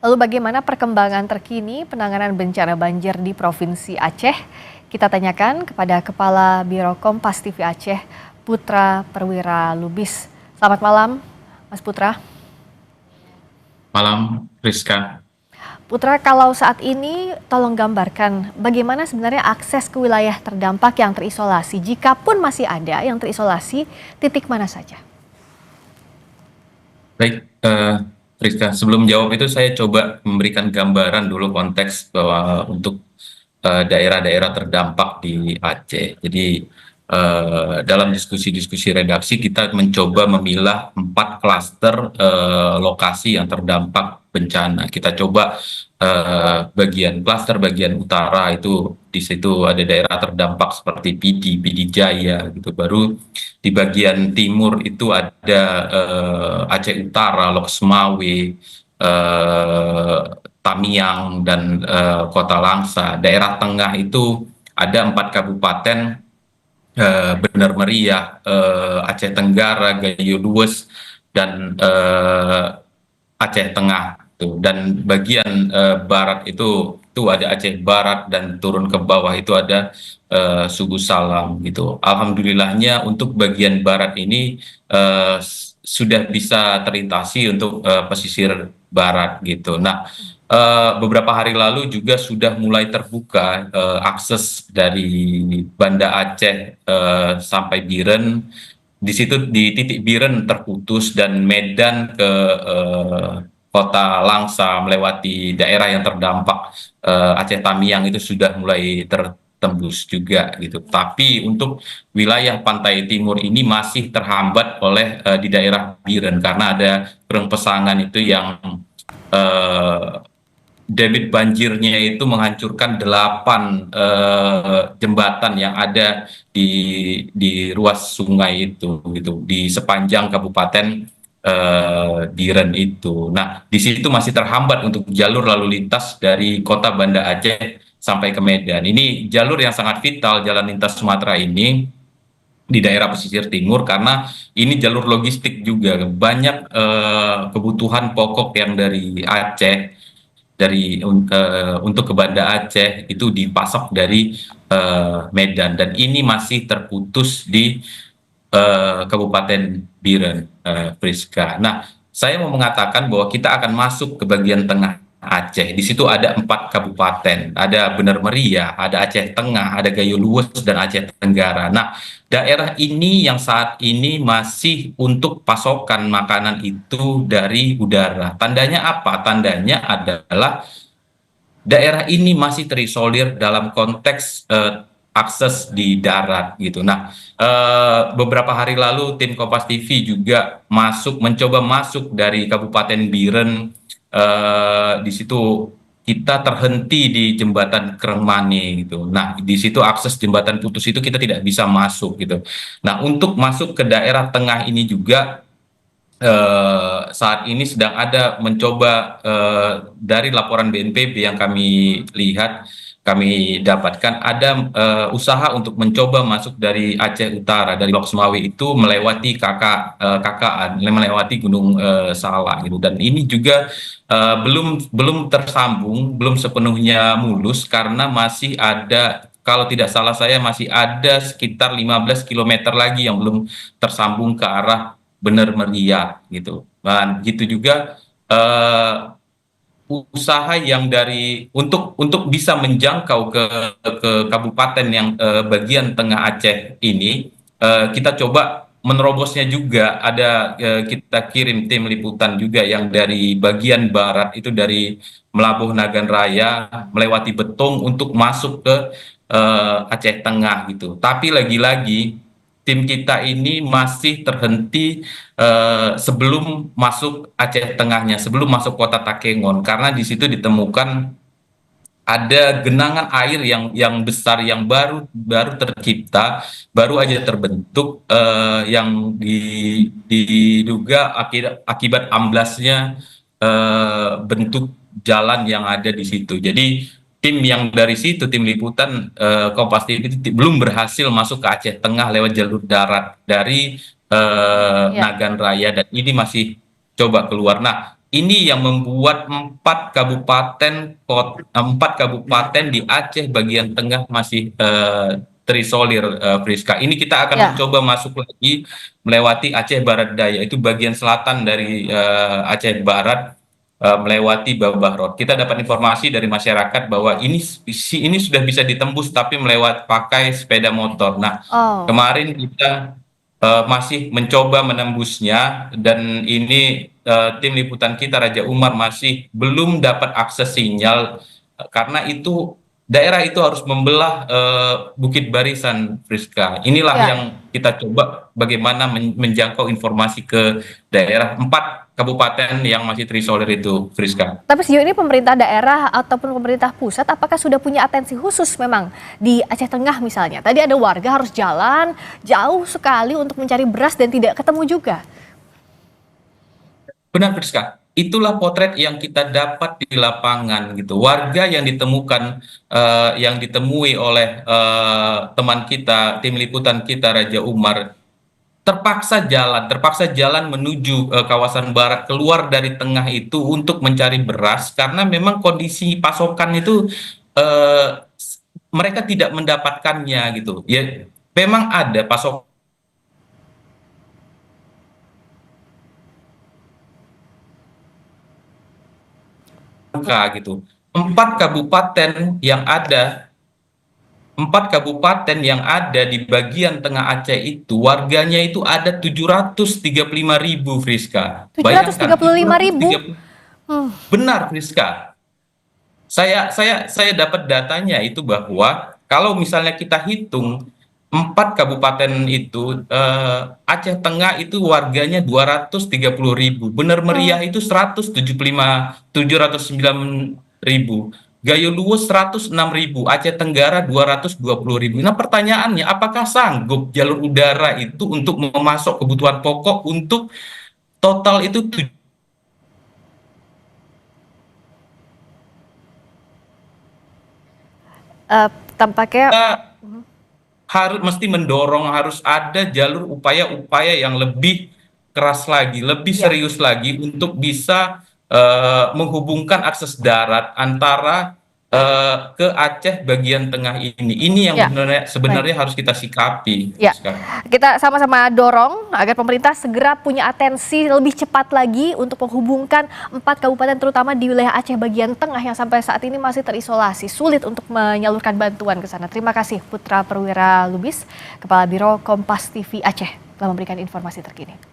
Lalu bagaimana perkembangan terkini penanganan bencana banjir di Provinsi Aceh? Kita tanyakan kepada Kepala Biro Kompas TV Aceh, Putra Perwira Lubis. Selamat malam, Mas Putra. Malam, Rizka. Putra, kalau saat ini tolong gambarkan bagaimana sebenarnya akses ke wilayah terdampak yang terisolasi. Jikapun masih ada yang terisolasi, titik mana saja? Baik, Rizka. Sebelum jawab itu saya coba memberikan gambaran dulu konteks bahwa untuk daerah-daerah terdampak di Aceh. Jadi dalam diskusi-diskusi redaksi kita mencoba memilah 4 klaster lokasi yang terdampak bencana. Kita coba bagian klaster bagian utara itu di situ ada daerah terdampak seperti Pidi Jaya gitu. Baru di bagian timur itu ada Aceh Utara, Lok Semawe, Tamiang dan Kota Langsa. Daerah tengah itu ada 4 kabupaten, Bener Meriah, Aceh Tenggara, Gayo Lues, dan Aceh Tengah tuh. Dan bagian barat itu ada Aceh Barat dan turun ke bawah itu ada Suku Salam gitu. Alhamdulillahnya untuk bagian barat ini sudah bisa terlintasi untuk pesisir barat gitu. Nah, beberapa hari lalu juga sudah mulai terbuka akses dari Banda Aceh sampai Biren. Di situ di titik Biren terputus dan Medan ke Kota Langsa melewati daerah yang terdampak Aceh Tamiang itu sudah mulai tertembus juga gitu. Tapi untuk wilayah pantai timur ini masih terhambat oleh di daerah Biren karena ada kereng pesangan itu yang eh, debit banjirnya itu menghancurkan 8 jembatan yang ada di ruas sungai itu gitu di sepanjang Kabupaten Biren itu. Nah, di situ masih terhambat untuk jalur lalu lintas dari kota Banda Aceh sampai ke Medan. Ini jalur yang sangat vital, jalan lintas Sumatera ini di daerah pesisir timur karena ini jalur logistik juga banyak kebutuhan pokok yang dari Aceh untuk ke Banda Aceh itu dipasok dari Medan dan ini masih terputus di Kabupaten Biren, Friska. Nah, saya mau mengatakan bahwa kita akan masuk ke bagian tengah Aceh. Di situ ada 4 kabupaten, ada Bener Meriah, ada Aceh Tengah, ada Gayo Lues dan Aceh Tenggara. Nah, daerah ini yang saat ini masih untuk pasokan makanan itu dari udara. Tandanya apa? Tandanya adalah daerah ini masih terisolir dalam konteks akses di darat gitu. Nah, beberapa hari lalu tim Kompas TV juga mencoba masuk dari Kabupaten Biren. Di situ kita terhenti di jembatan Krengmani gitu. Nah, di situ akses jembatan putus itu kita tidak bisa masuk gitu. Nah, untuk masuk ke daerah tengah ini juga saat ini sedang ada mencoba dari laporan BNPB yang kami lihat, kami dapatkan ada usaha untuk mencoba masuk dari Aceh Utara, dari Lok Semawe itu melewati KKan, melewati Gunung Salak gitu. Dan ini juga belum belum tersambung, belum sepenuhnya mulus karena masih ada, kalau tidak salah saya masih ada sekitar 15 kilometer lagi yang belum tersambung ke arah Bener Meriah gitu. Dan gitu juga eh, usaha yang dari untuk bisa menjangkau ke kabupaten yang bagian tengah Aceh ini, kita coba menerobosnya juga ada, kita kirim tim liputan juga yang dari bagian barat itu dari Melabuh Nagan Raya melewati Betong untuk masuk ke Aceh Tengah gitu. Tapi lagi-lagi tim kita ini masih terhenti sebelum masuk Aceh Tengahnya, sebelum masuk kota Takengon, karena di situ ditemukan ada genangan air yang besar yang baru baru tercipta, baru aja terbentuk, yang diduga akibat amblasnya bentuk jalan yang ada di situ. Jadi tim yang dari situ, tim liputan Kompas TV itu belum berhasil masuk ke Aceh Tengah lewat jalur darat dari Ya. Nagan Raya dan ini masih coba keluar. Nah, ini yang membuat empat kabupaten di Aceh bagian tengah masih terisolir, Friska. Ini kita akan Ya. mencoba masuk lagi melewati Aceh Barat Daya, itu bagian selatan dari Aceh Barat, melewati Babah Road. Kita dapat informasi dari masyarakat bahwa ini sudah bisa ditembus tapi melewat pakai sepeda motor. Nah, Oh, kemarin kita masih mencoba menembusnya, dan ini tim liputan kita Raja Umar masih belum dapat akses sinyal, karena itu daerah itu harus membelah Bukit Barisan, Friska. Inilah ya. yang kita coba bagaimana menjangkau informasi ke daerah empat kabupaten yang masih terisolir itu, Friska. Tapi sejauh ini pemerintah daerah ataupun pemerintah pusat apakah sudah punya atensi khusus memang di Aceh Tengah misalnya? Tadi ada warga harus jalan jauh sekali untuk mencari beras dan tidak ketemu juga. Benar, Friska. Itulah potret yang kita dapat di lapangan gitu. Warga yang ditemukan, yang ditemui oleh teman kita, tim liputan kita Raja Umar, terpaksa jalan menuju kawasan barat, keluar dari tengah itu untuk mencari beras karena memang kondisi pasokan itu mereka tidak mendapatkannya gitu. Ya, memang ada pasokan gitu. Empat kabupaten yang ada Empat kabupaten yang ada di bagian tengah Aceh itu, warganya itu ada 735.000, Friska. Bayangkan, 735.000. 730. Hmm. Benar, Friska. Saya dapat datanya itu bahwa kalau misalnya kita hitung empat kabupaten itu, Aceh Tengah itu warganya 230.000, Bener Hmm. Meriah itu 709.000, Gayo Luwo 106.000, Aceh Tenggara 220.000. Nah, pertanyaannya, apakah sanggup jalur udara itu untuk memasok kebutuhan pokok untuk total itu Eh, Tampaknya harus mesti mendorong, harus ada jalur upaya-upaya yang lebih keras lagi, lebih ya, serius lagi untuk bisa menghubungkan akses darat antara ke Aceh bagian tengah ini. Ini yang ya, sebenarnya baik. sebenarnya harus kita sikapi Ya, sekarang. kita sama-sama dorong agar pemerintah segera punya atensi lebih cepat lagi untuk menghubungkan empat kabupaten terutama di wilayah Aceh bagian tengah yang sampai saat ini masih terisolasi, sulit untuk menyalurkan bantuan ke sana. Terima kasih Putra Perwira Lubis, Kepala Biro Kompas TV Aceh, telah memberikan informasi terkini.